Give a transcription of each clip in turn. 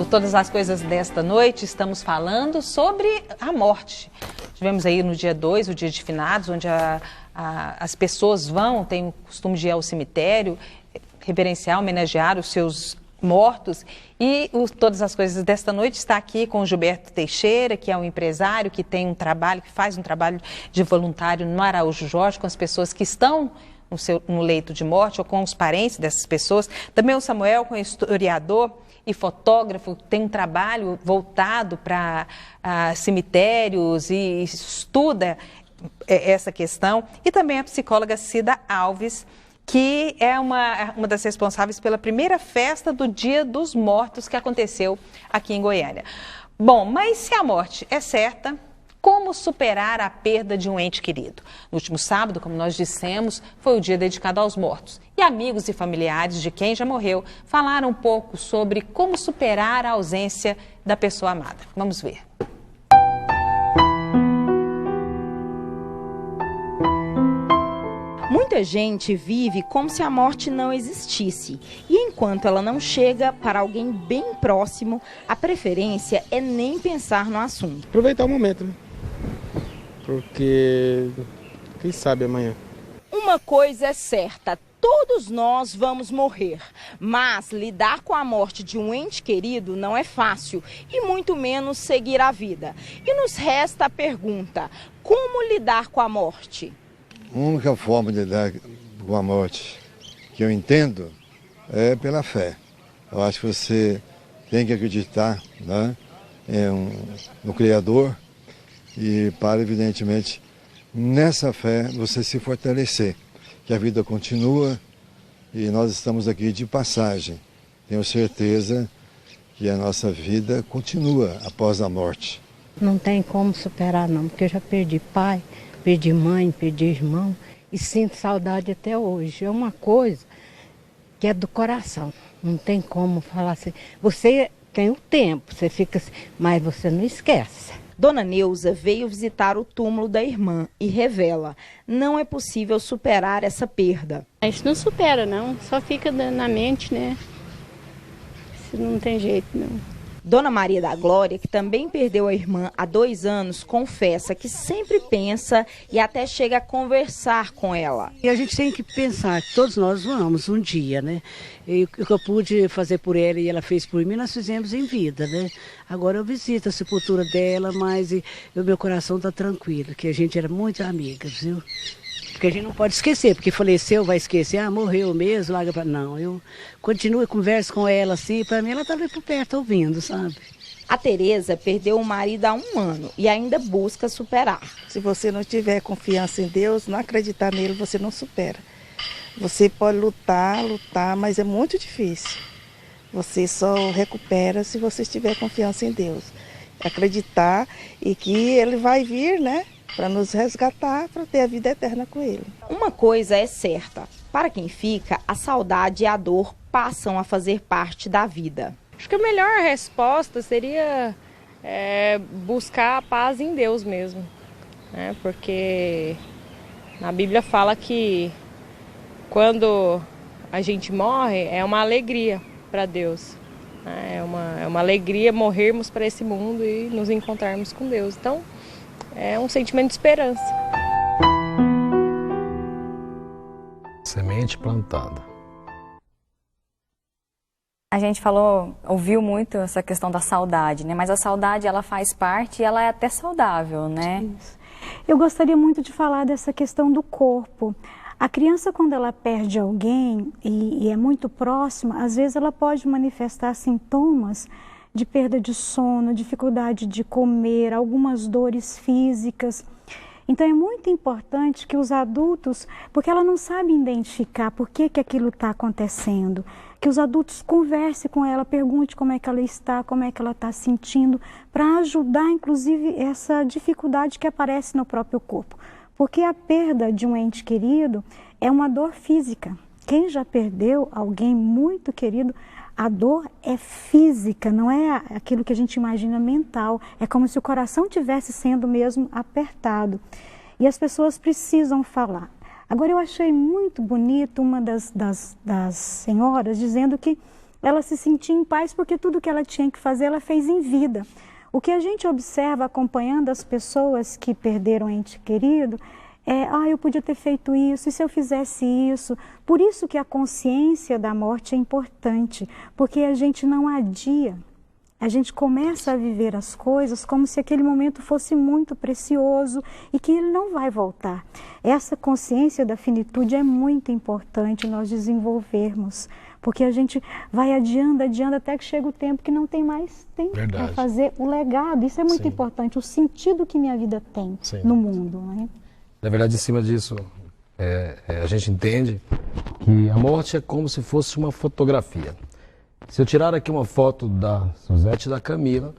Todas as Coisas desta noite, estamos falando sobre a morte. Tivemos aí no dia 2, o dia de finados, onde as pessoas têm o costume de ir ao cemitério, reverenciar, homenagear os seus mortos. E Todas as Coisas desta noite está aqui com o Gilberto Teixeira, que é um empresário que tem um trabalho, que faz um trabalho de voluntário no Araújo Jorge, com as pessoas que estão no leito de morte ou com os parentes dessas pessoas. Também o Samuel, que é historiador e fotógrafo, tem um trabalho voltado para cemitérios e estuda essa questão. E também a psicóloga Cida Alves, que é uma das responsáveis pela primeira festa do Dia dos Mortos que aconteceu aqui em Goiânia. Bom, mas se a morte é certa, como superar a perda de um ente querido? No último sábado, como nós dissemos, foi o dia dedicado aos mortos. E amigos e familiares de quem já morreu falaram um pouco sobre como superar a ausência da pessoa amada. Vamos ver. Muita gente vive como se a morte não existisse. E enquanto ela não chega para alguém bem próximo, a preferência é nem pensar no assunto. Aproveitar o momento, né? Porque quem sabe amanhã. Uma coisa é certa, todos nós vamos morrer. Mas lidar com a morte de um ente querido não é fácil, e muito menos seguir a vida. E nos resta a pergunta: como lidar com a morte? A única forma de lidar com a morte que eu entendo é pela fé. Eu acho que você tem que acreditar, né, no Criador e para, evidentemente, nessa fé você se fortalecer, que a vida continua e nós estamos aqui de passagem. Tenho certeza que a nossa vida continua após a morte. Não tem como superar não, porque eu já perdi pai, perdi mãe, perdi irmão e sinto saudade até hoje. É uma coisa que é do coração, não tem como falar assim. Você tem o tempo, você fica assim, mas você não esquece. Dona Neuza veio visitar o túmulo da irmã e revela: não é possível superar essa perda. Isso não supera não, só fica na mente, né? Isso não tem jeito não. Dona Maria da Glória, que também perdeu a irmã há 2 anos, confessa que sempre pensa e até chega a conversar com ela. E a gente tem que pensar que todos nós vamos um dia, né? E o que eu pude fazer por ela e ela fez por mim, nós fizemos em vida, né? Agora eu visito a sepultura dela, mas o meu coração está tranquilo, que a gente era muito amigas, viu? Porque a gente não pode esquecer, porque faleceu, vai esquecer, morreu mesmo, larga pra... Não, eu continuo e converso com ela assim, para mim ela tá ali por perto ouvindo, sabe? A Tereza perdeu o marido há 1 ano e ainda busca superar. Se você não tiver confiança em Deus, não acreditar nele, você não supera. Você pode lutar, mas é muito difícil. Você só recupera se você tiver confiança em Deus. Acreditar e que ele vai vir, né? Para nos resgatar, para ter a vida eterna com ele. Uma coisa é certa: para quem fica, a saudade e a dor passam a fazer parte da vida. Acho que a melhor resposta seria buscar a paz em Deus mesmo, né? Porque na Bíblia fala que quando a gente morre é uma alegria para Deus. É uma alegria morrermos para esse mundo e nos encontrarmos com Deus. Então, é um sentimento de esperança. Semente plantada. A gente ouviu muito essa questão da saudade, né? Mas a saudade, ela faz parte e ela é até saudável, né? Isso. Eu gostaria muito de falar dessa questão do corpo. A criança, quando ela perde alguém e é muito próxima, às vezes ela pode manifestar sintomas de perda de sono, dificuldade de comer, algumas dores físicas. Então é muito importante que os adultos, porque ela não sabe identificar por que aquilo está acontecendo, que os adultos conversem com ela, pergunte como é que ela está, como é que ela está sentindo, para ajudar inclusive essa dificuldade que aparece no próprio corpo. Porque a perda de um ente querido é uma dor física. Quem já perdeu alguém muito querido, a dor é física, não é aquilo que a gente imagina mental. É como se o coração tivesse sendo mesmo apertado. E as pessoas precisam falar. Agora, eu achei muito bonito uma das senhoras dizendo que ela se sentia em paz porque tudo que ela tinha que fazer, ela fez em vida. O que a gente observa acompanhando as pessoas que perderam um ente querido é, eu podia ter feito isso, e se eu fizesse isso? Por isso que a consciência da morte é importante, porque a gente não adia. A gente começa a viver as coisas como se aquele momento fosse muito precioso e que ele não vai voltar. Essa consciência da finitude é muito importante nós desenvolvermos, porque a gente vai adiando até que chega o tempo que não tem mais tempo para fazer o legado. Isso é muito importante, o sentido que minha vida tem no mundo. Né? Na verdade, em cima disso, a gente entende que a morte é como se fosse uma fotografia. Se eu tirar aqui uma foto da Suzete e da Camila,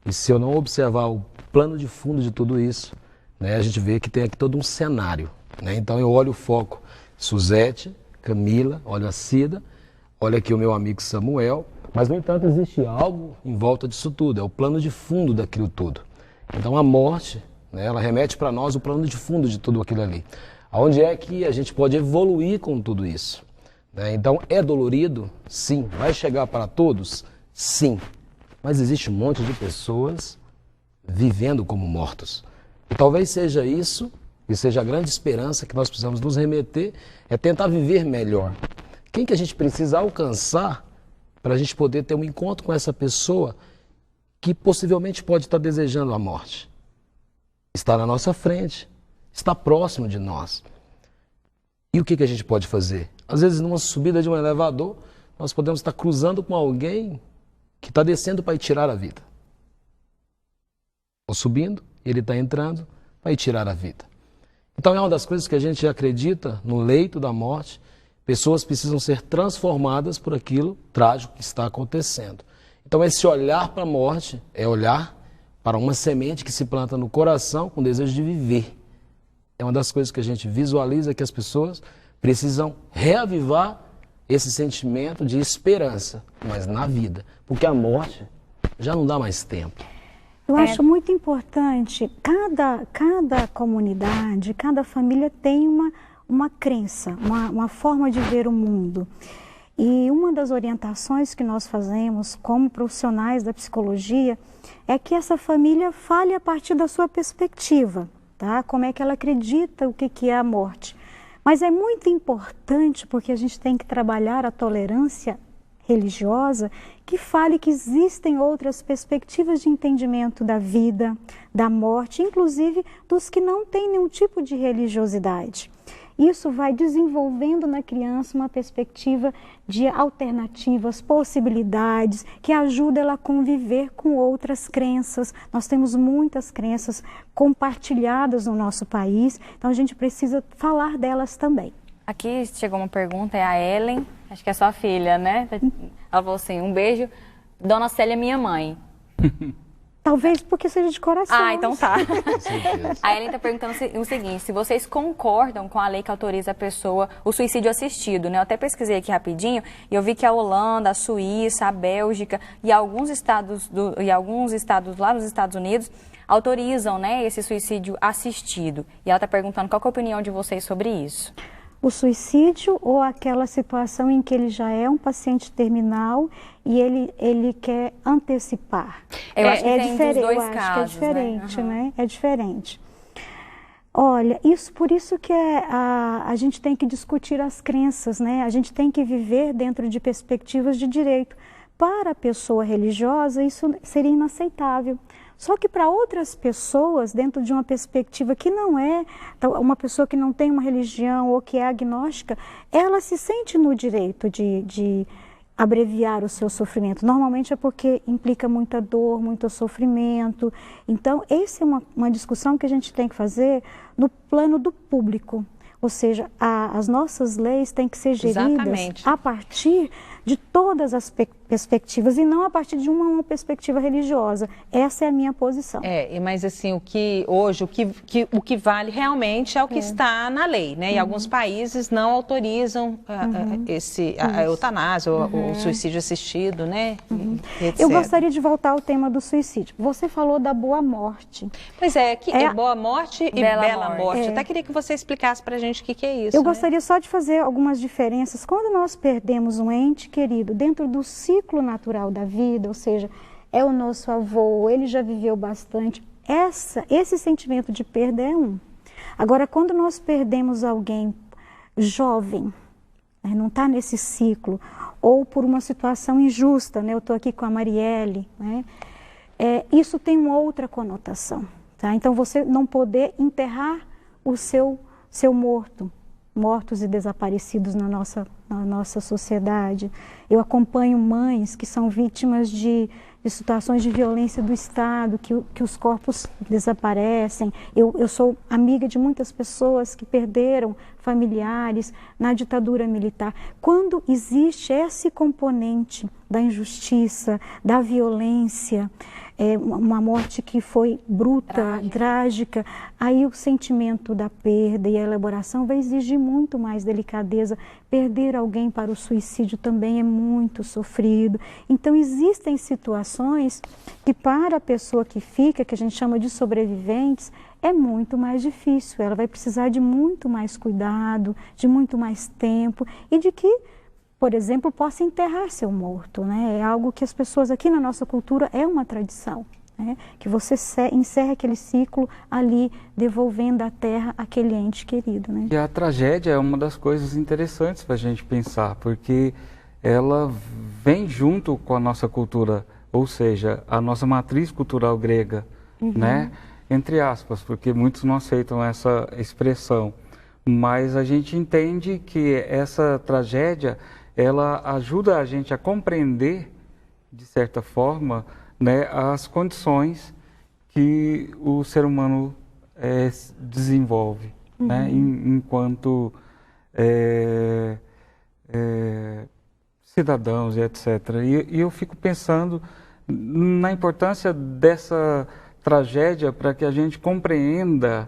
e se eu não observar o plano de fundo de tudo isso, né, a gente vê que tem aqui todo um cenário. Né? Então eu olho o foco Suzete, Camila, olho a Cida, olha aqui o meu amigo Samuel, mas no entanto existe algo em volta disso tudo, é o plano de fundo daquilo tudo. Então a morte, né, ela remete para nós o plano de fundo de tudo aquilo ali. Aonde é que a gente pode evoluir com tudo isso? Então, é dolorido? Sim. Vai chegar para todos? Sim. Mas existe um monte de pessoas vivendo como mortos. E talvez seja isso, e seja a grande esperança que nós precisamos nos remeter, é tentar viver melhor. Quem que a gente precisa alcançar para a gente poder ter um encontro com essa pessoa que possivelmente pode estar desejando a morte? Está na nossa frente, está próximo de nós. E o que a gente pode fazer? Às vezes, numa subida de um elevador, nós podemos estar cruzando com alguém que está descendo para ir tirar a vida. Ou subindo, ele está entrando para ir tirar a vida. Então, é uma das coisas que a gente acredita no leito da morte. Pessoas precisam ser transformadas por aquilo trágico que está acontecendo. Então, esse olhar para a morte é olhar para uma semente que se planta no coração com desejo de viver. É uma das coisas que a gente visualiza que as pessoas precisam reavivar esse sentimento de esperança, mas na vida, porque a morte já não dá mais tempo. Eu acho muito importante, cada comunidade, cada família tem uma crença, uma forma de ver o mundo. E uma das orientações que nós fazemos como profissionais da psicologia é que essa família fale a partir da sua perspectiva, tá? Como é que ela acredita o que é a morte. Mas é muito importante, porque a gente tem que trabalhar a tolerância religiosa, que fale que existem outras perspectivas de entendimento da vida, da morte, inclusive dos que não têm nenhum tipo de religiosidade. Isso vai desenvolvendo na criança uma perspectiva de alternativas, possibilidades, que ajuda ela a conviver com outras crenças. Nós temos muitas crenças compartilhadas no nosso país, então a gente precisa falar delas também. Aqui chegou uma pergunta, é a Ellen, acho que é sua filha, né? Ela falou assim, um beijo, Dona Célia, minha mãe. Talvez porque seja de coração. Ah, então tá. A Ellen está perguntando o seguinte, se vocês concordam com a lei que autoriza a pessoa o suicídio assistido, né? Eu até pesquisei aqui rapidinho e eu vi que a Holanda, a Suíça, a Bélgica e alguns estados lá nos Estados Unidos autorizam, né, esse suicídio assistido. E ela está perguntando qual que é a opinião de vocês sobre isso. O suicídio ou aquela situação em que ele já é um paciente terminal e ele quer antecipar? Eu acho que tem dos dois casos, é diferente, né? É diferente. Olha, por isso que a gente tem que discutir as crenças, né? A gente tem que viver dentro de perspectivas de direito. Para a pessoa religiosa, isso seria inaceitável. Só que para outras pessoas, dentro de uma perspectiva que não é, uma pessoa que não tem uma religião ou que é agnóstica, ela se sente no direito de abreviar o seu sofrimento. Normalmente é porque implica muita dor, muito sofrimento. Então, essa é uma discussão que a gente tem que fazer no plano do público. Ou seja, as nossas leis têm que ser geridas a partir de todas as perspectivas e não a partir de uma perspectiva religiosa. Essa é a minha posição. Mas assim, o que vale realmente é o que está na lei, né? E alguns países não autorizam a eutanásia, o suicídio assistido, né? Etc. Eu gostaria de voltar ao tema do suicídio. Você falou da boa morte. Pois é, boa morte e bela morte. Até queria que você explicasse pra gente o que é isso. Eu gostaria só de fazer algumas diferenças. Quando nós perdemos um ente querido dentro do ciclo natural da vida, ou seja, é o nosso avô, ele já viveu bastante, esse sentimento de perda é um. Agora, quando nós perdemos alguém jovem, né, não está nesse ciclo, ou por uma situação injusta, né, eu estou aqui com a Marielle, né, isso tem uma outra conotação. Tá? Então, você não poder enterrar o seu mortos e desaparecidos na nossa sociedade. Eu acompanho mães que são vítimas de situações de violência do Estado, que os corpos desaparecem. Eu sou amiga de muitas pessoas que perderam familiares na ditadura militar. Quando existe esse componente da injustiça, da violência, uma morte que foi bruta, trágica, aí o sentimento da perda e a elaboração vai exigir muito mais delicadeza. Perder alguém para o suicídio também é muito sofrido. Então existem situações que para a pessoa que fica, que a gente chama de sobreviventes, é muito mais difícil. Ela vai precisar de muito mais cuidado, de muito mais tempo e de que, por exemplo, possa enterrar seu morto, né? É algo que as pessoas aqui na nossa cultura é uma tradição, né? Que você encerra aquele ciclo ali, devolvendo à terra aquele ente querido, né? E a tragédia é uma das coisas interessantes para a gente pensar, porque ela vem junto com a nossa cultura, ou seja, a nossa matriz cultural grega, né? Entre aspas, porque muitos não aceitam essa expressão, mas a gente entende que essa tragédia ela ajuda a gente a compreender, de certa forma, né, as condições que o ser humano desenvolve, né, enquanto cidadãos e etc. E eu fico pensando na importância dessa tragédia para que a gente compreenda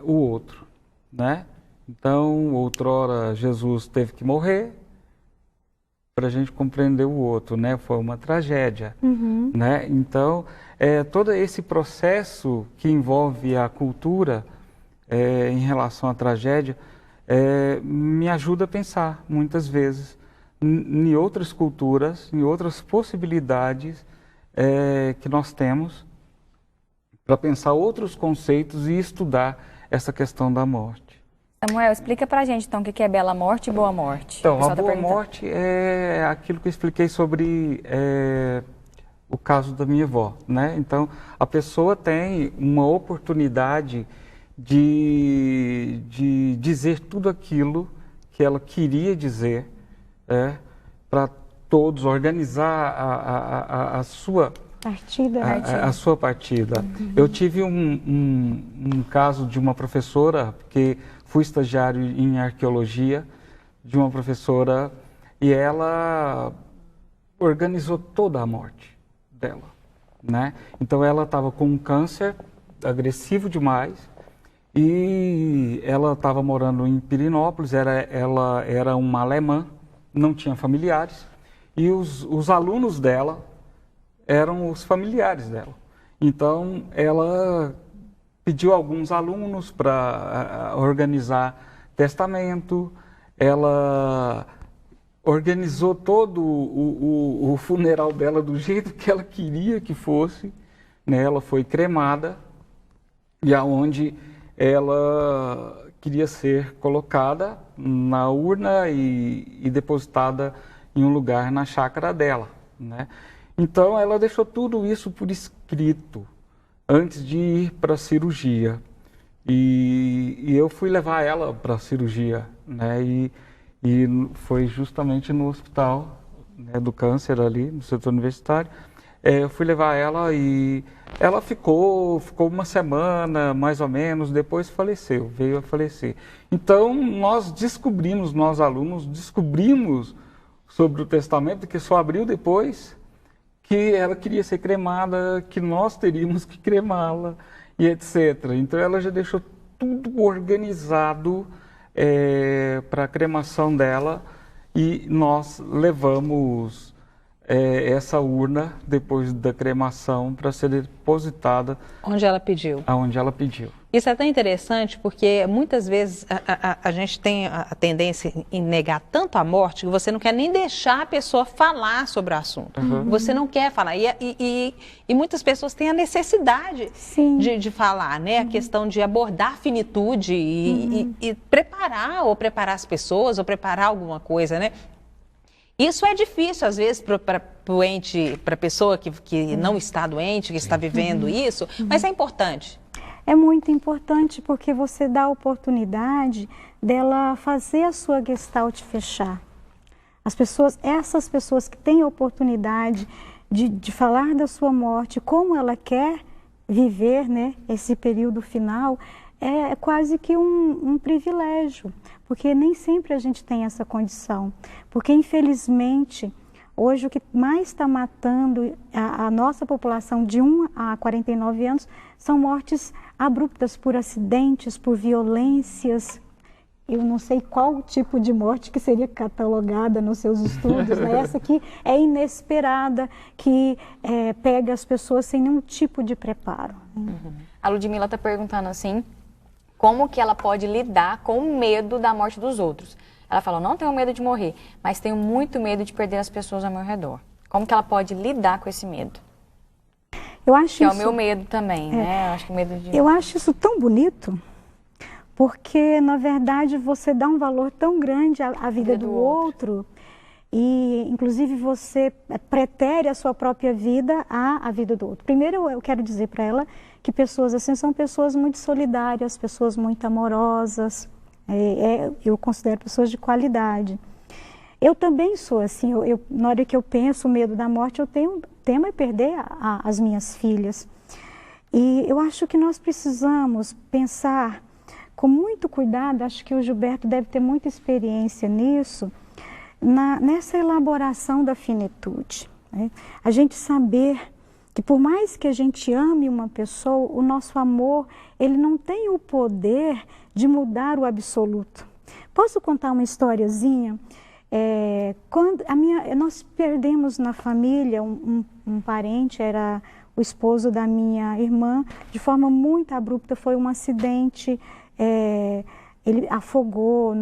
o outro, né? Então, outrora, Jesus teve que morrer para a gente compreender o outro, né? Foi uma tragédia, né? Então, todo esse processo que envolve a cultura em relação à tragédia me ajuda a pensar, muitas vezes, em outras culturas, em outras possibilidades que nós temos para pensar outros conceitos e estudar essa questão da morte. Samuel, explica pra gente então o que é bela morte e boa morte. Então, a boa morte é aquilo que eu expliquei sobre o caso da minha avó, né? Então, a pessoa tem uma oportunidade de dizer tudo aquilo que ela queria dizer para todos, organizar a sua partida. A sua partida. Eu tive um caso de uma professora que fui estagiário em arqueologia de uma professora e ela organizou toda a morte dela, né? Então ela estava com um câncer agressivo demais e ela estava morando em Pirinópolis, ela era uma alemã, não tinha familiares e os alunos dela eram os familiares dela. Então ela pediu alguns alunos para organizar testamento, ela organizou todo o funeral dela do jeito que ela queria que fosse, né? Ela foi cremada e aonde ela queria ser colocada na urna e depositada em um lugar na chácara dela, né? Então ela deixou tudo isso por escrito antes de ir para a cirurgia. E eu fui levar ela para a cirurgia, né? E foi justamente no hospital, né, do câncer ali, no setor universitário. Eu fui levar ela e ela ficou uma semana, mais ou menos, depois faleceu, veio a falecer. Então nós alunos descobrimos sobre o testamento, que só abriu depois que ela queria ser cremada, que nós teríamos que cremá-la e etc. Então ela já deixou tudo organizado para a cremação dela e nós levamos essa urna depois da cremação para ser depositada onde ela pediu. Aonde ela pediu. Isso é tão interessante porque muitas vezes a gente tem a tendência em negar tanto a morte que você não quer nem deixar a pessoa falar sobre o assunto. Você não quer falar. E muitas pessoas têm a necessidade de falar, né? A questão de abordar a finitude e preparar as pessoas, ou preparar alguma coisa, né? Isso é difícil, às vezes, para a pessoa que não está doente, que está vivendo isso, mas é importante. É muito importante porque você dá a oportunidade dela fazer a sua gestalt fechar. Essas pessoas que têm a oportunidade de falar da sua morte, como ela quer viver, né, esse período final, é quase que um privilégio, porque nem sempre a gente tem essa condição. Porque, infelizmente, hoje o que mais está matando a nossa população de 1 a 49 anos são mortes abruptas por acidentes, por violências. Eu não sei qual tipo de morte que seria catalogada nos seus estudos, né? Essa que é inesperada, que pega as pessoas sem nenhum tipo de preparo. A Ludmila está perguntando assim, como que ela pode lidar com o medo da morte dos outros? Ela falou, não tenho medo de morrer, mas tenho muito medo de perder as pessoas ao meu redor. Como que ela pode lidar com esse medo? Eu acho que é o meu medo também, né? Eu acho isso tão bonito, porque, na verdade, você dá um valor tão grande à vida do outro e, inclusive, você pretere a sua própria vida à vida do outro. Primeiro, eu quero dizer para ela que pessoas assim são pessoas muito solidárias, pessoas muito amorosas, eu considero pessoas de qualidade. Eu também sou assim, na hora que eu penso o medo da morte, eu temo perder as minhas filhas. E eu acho que nós precisamos pensar com muito cuidado, acho que o Gilberto deve ter muita experiência nisso, nessa elaboração da finitude. Né? A gente saber que por mais que a gente ame uma pessoa, o nosso amor, ele não tem o poder de mudar o absoluto. Posso contar uma historiazinha? Nós perdemos na família um parente, era o esposo da minha irmã, de forma muito abrupta, foi um acidente, ele afogou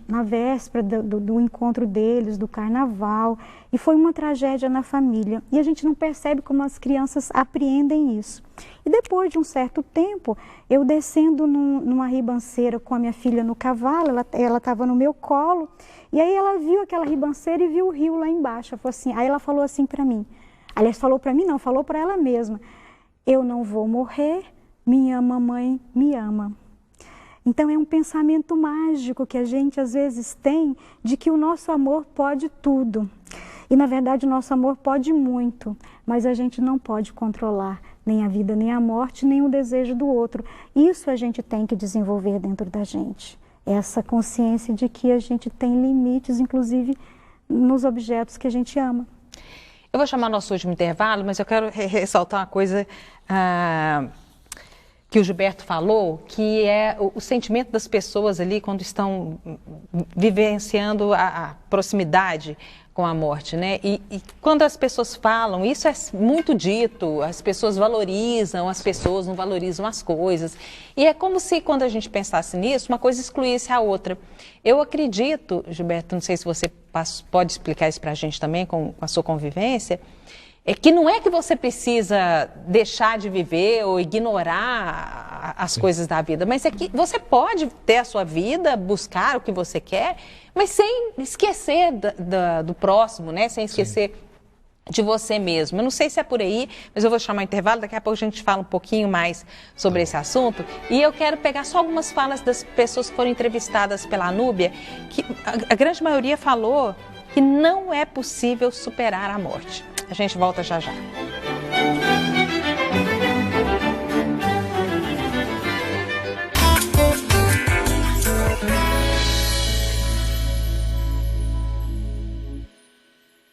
na véspera do encontro deles, do carnaval, e foi uma tragédia na família. E a gente não percebe como as crianças apreendem isso. E depois de um certo tempo, eu descendo numa ribanceira com a minha filha no cavalo, ela estava no meu colo, e aí ela viu aquela ribanceira e viu o rio lá embaixo. Aí ela falou assim para mim, aliás, falou para mim não, falou para ela mesma, eu não vou morrer, minha mamãe me ama. Então é um pensamento mágico que a gente às vezes tem de que o nosso amor pode tudo. E na verdade o nosso amor pode muito, mas a gente não pode controlar nem a vida, nem a morte, nem o desejo do outro. Isso a gente tem que desenvolver dentro da gente. Essa consciência de que a gente tem limites, inclusive nos objetos que a gente ama. Eu vou chamar nosso último intervalo, mas eu quero ressaltar uma coisa que o Gilberto falou, que é o sentimento das pessoas ali quando estão vivenciando a proximidade com a morte, né? E quando as pessoas falam, isso é muito dito, as pessoas valorizam, as pessoas não valorizam as coisas. E é como se, quando a gente pensasse nisso, uma coisa excluísse a outra. Eu acredito, Gilberto, não sei se você pode explicar isso para a gente também, com a sua convivência, que não é que você precisa deixar de viver ou ignorar as coisas da vida, mas é que você pode ter a sua vida, buscar o que você quer, mas sem esquecer do próximo, né? Sem esquecer de você mesmo. Eu não sei se é por aí, mas eu vou chamar o intervalo, daqui a pouco a gente fala um pouquinho mais sobre esse assunto. E eu quero pegar só algumas falas das pessoas que foram entrevistadas pela Núbia, que a grande maioria falou que não é possível superar a morte. A gente volta já já.